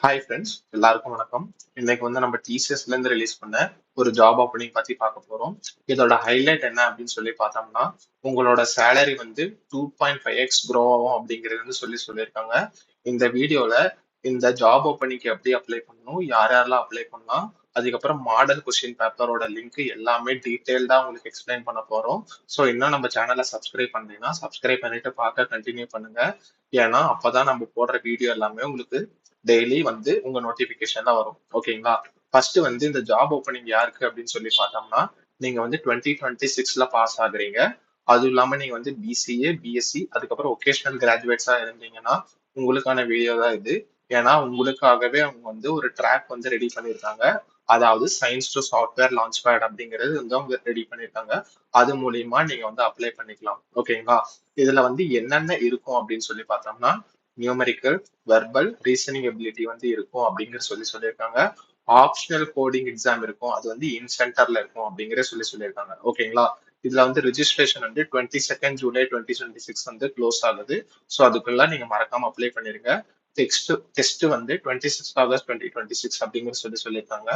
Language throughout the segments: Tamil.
ஹாய் ஃப்ரெண்ட்ஸ், எல்லாருக்கும் வணக்கம். இன்னைக்கு நம்ம டிசிஎஸ்ல இருந்து ரிலீஸ் பண்ண ஒரு ஜாப் ஓப்பனிங் பத்தி பார்க்க போறோம். இதோட ஹைலைட் என்ன அப்படின்னு சொல்லி பார்த்தோம்னா, உங்களோட சேலரி 2.5x க்ரோ ஆகும் அப்படிங்கிறது சொல்லியிருக்காங்க. இந்த வீடியோல இந்த ஜாப் ஓப்பனிங்க்கு எப்படி அப்ளை பண்ணணும், யார் யாரெல்லாம் அப்ளை பண்ணலாம், அதுக்கப்புறம் மாடல் கொஸ்டின் பேப்பரோட லிங்க் எல்லாமே டீடைல்டா உங்களுக்கு எக்ஸ்பிளைன் பண்ண போறோம். ஸோ இன்னும் நம்ம சேனலை சப்ஸ்கிரைப் பண்ணீங்கன்னா சப்ஸ்கிரைப் பண்ணிட்டு பார்க்க கண்டினியூ பண்ணுங்க. ஏன்னா அப்பதான் நம்ம போடுற வீடியோ எல்லாமே உங்களுக்கு டெய்லி உங்க நோட்டிபிகேஷன்ல வரும். ஓகேங்களா? ஃபர்ஸ்ட் இந்த ஜாப் ஓப்பனிங் யாருக்கு அப்படின்னு சொல்லி பார்த்தோம்னா, நீங்க 2026ல பாஸ் ஆகுறீங்க. அதுவும் இல்லாம நீங்க பிசிஏ, பிஎஸ்சி அதுக்கப்புறம் ஒகேஷனல் கிராஜுவேட்ஸா இருந்தீங்கன்னா உங்களுக்கான வீடியோ தான் இது. ஏன்னா உங்களுக்காகவே அவங்க ஒரு ட்ராக் ரெடி பண்ணியிருக்காங்க. அதாவது science to software launch bad அப்படிங்கிறது அவங்க ரெடி பண்ணியிருக்காங்க. அது மூலியமா நீங்க அப்ளை பண்ணிக்கலாம். ஓகேங்களா? இதுல என்னென்ன இருக்கும் அப்படின்னு சொல்லி பார்த்தோம்னா, நியூமெரிக்கல், வெர்பல், ரீசனிங் எபிலிட்டி இருக்கும் அப்படிங்கிற சொல்லியிருக்காங்க. ஆப்ஷனல் கோடிங் எக்ஸாம் இருக்கும். அது இன் சென்டர்ல இருக்கும் அப்படிங்கிற சொல்லியிருக்காங்க. ஓகேங்களா? இதுல ரெஜிஸ்ட்ரேஷன் 22 ஜூலை 2026 க்ளோஸ் ஆகுது. ஸோ அதுக்குள்ள நீங்க மறக்காம அப்ளை பண்ணிருங்க. டெஸ்ட் 26 ஆகஸ்ட் 2026 அப்படிங்கிற சொல்லியிருக்காங்க.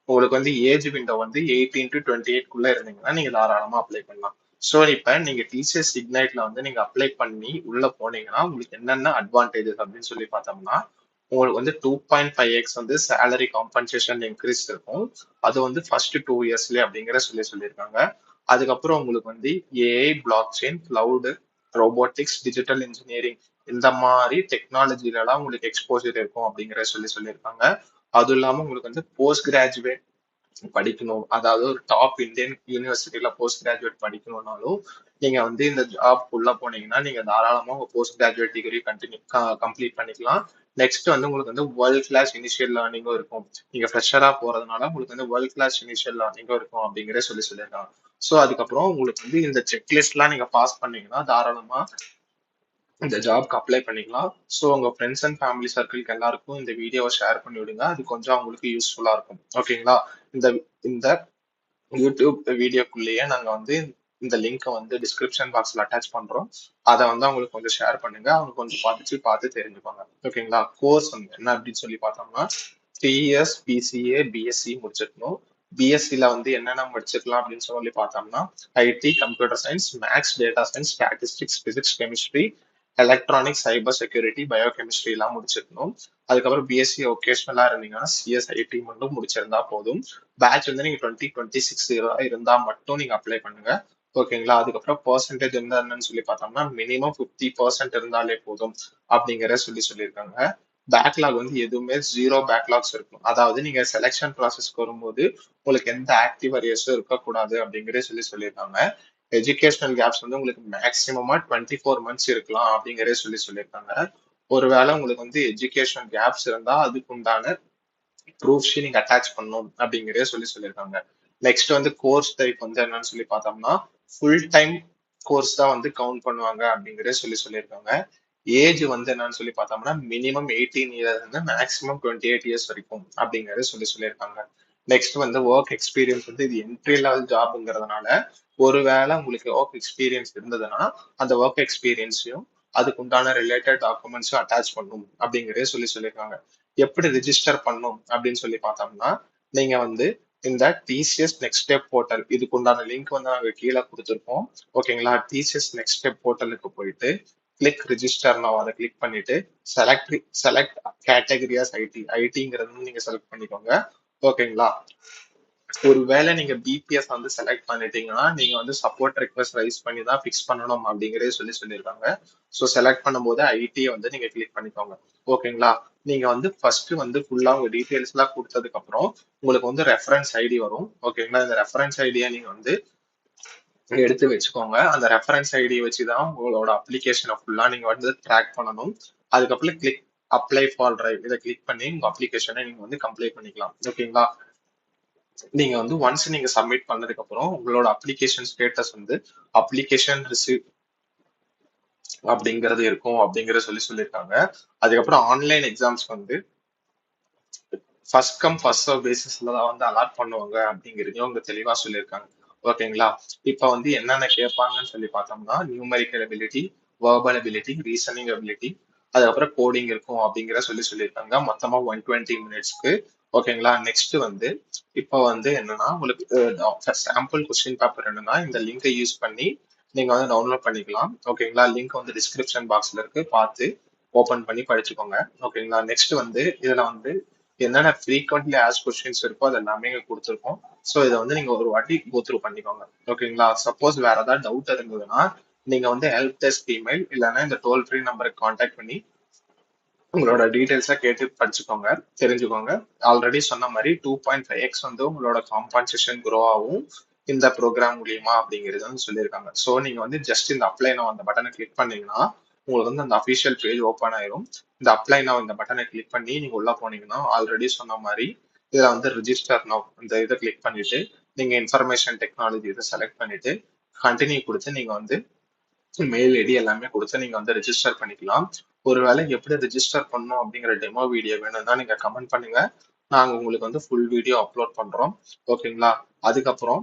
உங்களுக்கு ஏஜ் விண்டோ 18 to 28 குள்ள இருந்தீங்கன்னா நீங்க தாராளமா அப்ளை பண்ணலாம். ஸோ இப்ப நீங்க டிசிஎஸ் இக்னைட்ல நீங்க அப்ளை பண்ணி உள்ள போனீங்கன்னா உங்களுக்கு என்னென்ன அட்வான்டேஜஸ் அப்படின்னு சொல்லி பார்த்தோம்னா, உங்களுக்கு 2.5x சேலரி காம்பன்சேஷன் இன்க்ரீஸ் இருக்கும். அது ஃபர்ஸ்ட் 2 இயர்ஸ்ல அப்படிங்கிற சொல்லியிருக்காங்க. அதுக்கப்புறம் உங்களுக்கு AI, block chain, cloud, robotics, digital engineering இந்த மாதிரி டெக்னாலஜில எல்லாம் உங்களுக்கு எக்ஸ்போஜர் இருக்கும் அப்படிங்கிற சொல்லியிருக்காங்க. அதுவும் இல்லாம உங்களுக்கு போஸ்ட் கிராஜுவேட் படிக்கணும், அதாவது ஒரு டாப் இந்தியன் யூனிவர்சிட்டியில போஸ்ட் கிராஜுவேட் படிக்கணும்னாலும் நீங்க இந்த ஜாப் உள்ள போனீங்கன்னா நீங்க தாராளமா உங்க போஸ்ட் கிராஜுவேட் டிகிரி கம்ப்ளீட் பண்ணிக்கலாம். நெக்ஸ்ட் உங்களுக்கு வேர்ல்ட் கிளாஸ் இனிஷியல் லேர்னிங்கும் இருக்கும். நீங்க ஃப்ரெஷரா போறதுனால உங்களுக்கு வேர்ல்ட் கிளாஸ் இனிஷியல் லேர்னிங்கும் இருக்கும் அப்படிங்கிற சொல்லியிருக்காங்க. ஸோ அதுக்கப்புறம் உங்களுக்கு இந்த செக்லிஸ்ட் எல்லாம் நீங்க பாஸ் பண்ணீங்கன்னா தாராளமா இந்த ஜாப்க்கு அப்ளை பண்ணிக்கலாம். ஸோ உங்க ஃப்ரெண்ட்ஸ் அண்ட் ஃபேமிலி சர்க்கிள்க்கு எல்லாருக்கும் இந்த வீடியோவை ஷேர் பண்ணி விடுங்க. அது கொஞ்சம் அவங்களுக்கு யூஸ்ஃபுல்லா இருக்கும். ஓகேங்களா? இந்த இந்த யூடியூப் வீடியோக்குள்ளேயே நாங்க இந்த லிங்கை டிஸ்கிரிப்ஷன் பாக்ஸ்ல அட்டாச் பண்றோம். அதை அவங்களுக்கு கொஞ்சம் ஷேர் பண்ணுங்க. அவங்க கொஞ்சம் பார்த்து தெரிஞ்சுப்பாங்க. ஓகேங்களா? கோர்ஸ் என்ன அப்படின்னு சொல்லி பார்த்தோம்னா, 3 இயர்ஸ் பிசிஏ, பிஎஸ்சி முடிச்சிருக்கணும். பிஎஸ்சில என்னென்ன முடிச்சிருக்கலாம் அப்படின்னு சொல்லி பார்த்தோம்னா, IT, computer science, maths, data science, statistics, physics, chemistry, electronics, cyber security, biochemistry எல்லாம் முடிச்சிருக்கணும். அதுக்கப்புறம் பிஎஸ்சி ஒகேஷனலா இருந்தீங்கன்னா சிஎஸ்ஐடி மட்டும் முடிச்சிருந்தா போதும். பேட்ச் நீங்க 2026 இருந்தா மட்டும் நீங்க அப்ளை பண்ணுங்க. ஓகேங்களா? அதுக்கப்புறம் பெர்சன்டேஜ் என்னன்னு சொல்லி பார்த்தோம்னா மினிமம் 50% இருந்தாலே போதும் அப்படிங்கிற சொல்லியிருக்காங்க. பேக்லாக் எதுவுமே 0 பேக்லாக்ஸ் இருக்கும். அதாவது நீங்க செலெக்ஷன் ப்ராசஸ்க்கு வரும்போது உங்களுக்கு எந்த ஆக்டிவ் அரியர்ஸும் இருக்கக்கூடாது அப்படிங்கிற சொல்லியிருக்காங்க. எஜுகேஷனல் கேப்ஸ் உங்களுக்கு மேக்சிமமா 24 மந்த்ஸ் இருக்கலாம் அப்படிங்கிற சொல்லியிருக்காங்க. ஒருவேளை உங்களுக்கு எஜுகேஷனல் கேப்ஸ் இருந்தா அதுக்கு உண்டான ப்ரூஃப்ஸ் நீங்க அட்டாச் பண்ணணும் அப்படிங்கிறத சொல்லியிருக்காங்க. நெக்ஸ்ட் கோர்ஸ் டைப் என்னன்னு சொல்லி பார்த்தோம்னா, ஃபுல் டைம் கோர்ஸ் தான் கவுண்ட் பண்ணுவாங்க அப்படிங்கிறத சொல்லியிருக்காங்க. ஏஜ் என்னன்னு சொல்லி பார்த்தோம்னா மினிமம் 18 இயர்ஸ் மேக்ஸிமம் 28 இயர்ஸ் வரைக்கும் அப்படிங்கறத சொல்லியிருக்காங்க. நெக்ஸ்ட் ஒர்க் எக்ஸ்பீரியன்ஸ் இது என்ட்ரி லெவல் ஜாப்ங்கிறதுனால ஒருவேளை உங்களுக்கு ஒர்க் எக்ஸ்பீரியன்ஸ் இருந்ததுன்னா அந்த ஒர்க் எக்ஸ்பீரியன்ஸையும் அதுக்கு உண்டான ரிலேட்டட் டாக்குமெண்ட்ஸும் அட்டாச் பண்ணும் அப்படிங்கறத சொல்லியிருக்காங்க. எப்படி ரிஜிஸ்டர் பண்ணும் அப்படின்னு சொல்லி பார்த்தோம்னா, நீங்க இந்த டிசிஎஸ் நெக்ஸ்ட் ஸ்டெப் போர்ட்டல் இதுக்கு உண்டான லிங்க் நாங்க கீழே கொடுத்துருக்கோம். ஓகேங்களா? டிசிஎஸ் நெக்ஸ்ட் ஸ்டெப் போர்ட்டலுக்கு போயிட்டு கிளிக் ரிஜிஸ்டர் அதை கிளிக் பண்ணிட்டு செலக்ட் கேட்டகரியாஸ் ஐடிங்கிறது நீங்க செலக்ட் பண்ணிக்கோங்க. ஓகேங்களா? ஒருவேளை நீங்க பிபிஎஸ் செலக்ட் பண்ணிட்டீங்கன்னா நீங்க சப்போர்ட் ரெக்வஸ்ட் ரைஸ் பண்ணி தான் ஃபிக்ஸ் பண்ணணும் அப்படிங்கறத சொல்லியிருக்காங்க. ஸோ செலக்ட் பண்ணும்போது ஐடியை நீங்க கிளிக் பண்ணிக்கோங்க. ஓகேங்களா? நீங்க ஃபர்ஸ்ட் ஃபுல்லா உங்க டீடைல்ஸ் எல்லாம் கொடுத்ததுக்கு அப்புறம் உங்களுக்கு ரெஃபரன்ஸ் ஐடி வரும். ஓகேங்களா? இந்த ரெஃபரன்ஸ் ஐடியை நீங்க எடுத்து வச்சுக்கோங்க. அந்த ரெஃபரன்ஸ் ஐடி வச்சுதான் உங்களோட அப்ளிகேஷனை ஃபுல்லா நீங்க ட்ராக் பண்ணணும். அதுக்கப்புறம் கிளிக் அப்ளை ஃபார் டிரைவ் இதை கிளிக் பண்ணி உங்க அப்ளிகேஷனை நீங்க கம்ப்ளீட் பண்ணிக்கலாம். ஓகேங்களா? நீங்க ஒன்ஸ் நீங்க சப்மிட் பண்ணதுக்கு அப்புறம் உங்களோட அப்ளிகேஷன் ஸ்டேட்டஸ் அப்ளிகேஷன் ரிசீவ் அப்படிங்கிறது இருக்கும் அப்படிங்கறத சொல்லியிருக்காங்க. அதுக்கப்புறம் online exams first come first serve பேசிஸ்ல தான் அலாட் பண்ணுவாங்க அப்படிங்கிறதையும் அவங்க தெளிவா சொல்லியிருக்காங்க. ஓகேங்களா? இப்ப என்னென்ன கேட்பாங்கன்னு சொல்லி பார்த்தோம்னா, numerical ability, verbal ability, reasoning ability, அதுக்கப்புறம் கோடிங் இருக்கும் அப்படிங்கிற சொல்லியிருக்காங்க மொத்தமா 120 மினிட்ஸ்க்கு. ஓகேங்களா. நெக்ஸ்ட் வந்து இப்போ வந்து என்னன்னா உங்களுக்கு சாம்பிள் கொஸ்டின் பேப்பர் என்னன்னா இந்த லிங்கை யூஸ் பண்ணி நீங்க வந்து டவுன்லோட் பண்ணிக்கலாம். ஓகேங்களா. லிங்க் வந்து டிஸ்கிரிப்ஷன் பாக்ஸ்ல இருக்கு, பார்த்து ஓபன் பண்ணி படிச்சுக்கோங்க. ஓகேங்களா. நெக்ஸ்ட் வந்து இதுல வந்து என்னென்ன ஃப்ரீக்வெண்ட்லி ஆஸ்க் கொஸ்டின்ஸ் இருக்கோ அது எல்லாமே இங்க கொடுத்துருக்கோம். ஸோ இதை வந்து நீங்க ஒரு வாட்டி கோ த்ரூ பண்ணிக்கோங்க. ஓகேங்களா. சப்போஸ் வேற ஏதாவது டவுட் இருந்ததுன்னா நீங்க வந்து ஹெல்ப் டெஸ்க் இமெயில் இல்லைன்னா இந்த டோல் ஃப்ரீ நம்பருக்கு கான்டாக்ட் பண்ணி உங்களோட டீடைல்ஸா கேட்டு படிச்சுக்கோங்க, தெரிஞ்சுக்கோங்க. ஆல்ரெடி சொன்ன மாதிரி 2.5x வந்து உங்களோட காம்பன்சேஷன் க்ரோ ஆகும் இந்த ப்ரோக்ராம் மூலியமா அப்படிங்கிறது வந்து சொல்லியிருக்காங்க. ஸோ நீங்க வந்து ஜஸ்ட் இந்த அப்ளை நவ் அந்த பட்டனை கிளிக் பண்ணீங்கன்னா உங்களுக்கு வந்து அந்த அஃபிஷியல் பேஜ் ஓப்பன் ஆயிரும். இந்த அப்ளை நவ் இந்த பட்டனை கிளிக் பண்ணி நீங்க உள்ள போனீங்கன்னா ஆல்ரெடி சொன்ன மாதிரி இதுல வந்து ரிஜிஸ்டர் நவ் இந்த இதை கிளிக் பண்ணிட்டு நீங்க இன்ஃபர்மேஷன் டெக்னாலஜி இதை செலக்ட் பண்ணிட்டு கண்டினியூ கொடுத்து நீங்க வந்து மெயில் ஐடி எல்லாமே கொடுத்து நீங்க வந்து ரெஜிஸ்டர் பண்ணிக்கலாம். ஒருவேளை எப்படி ரெஜிஸ்டர் பண்ணணும் அப்படிங்கிற டெமோ வீடியோ வேணும்னா நீங்க கமெண்ட் பண்ணுங்க, நாங்க உங்களுக்கு வந்து ஃபுல் வீடியோ அப்லோட் பண்றோம். ஓகேங்களா. அதுக்கப்புறம்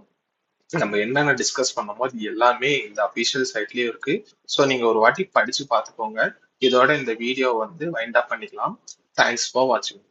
நம்ம என்னென்ன டிஸ்கஸ் பண்ணோமோ அது எல்லாமே இந்த அபிஷியல் சைட்லயும் இருக்கு. ஸோ நீங்க ஒரு வாட்டி படிச்சு பார்த்துக்கோங்க. இதோட இந்த வீடியோ வந்து வைண்ட் அப் பண்ணிக்கலாம். தேங்க்ஸ் ஃபார் வாட்சிங்.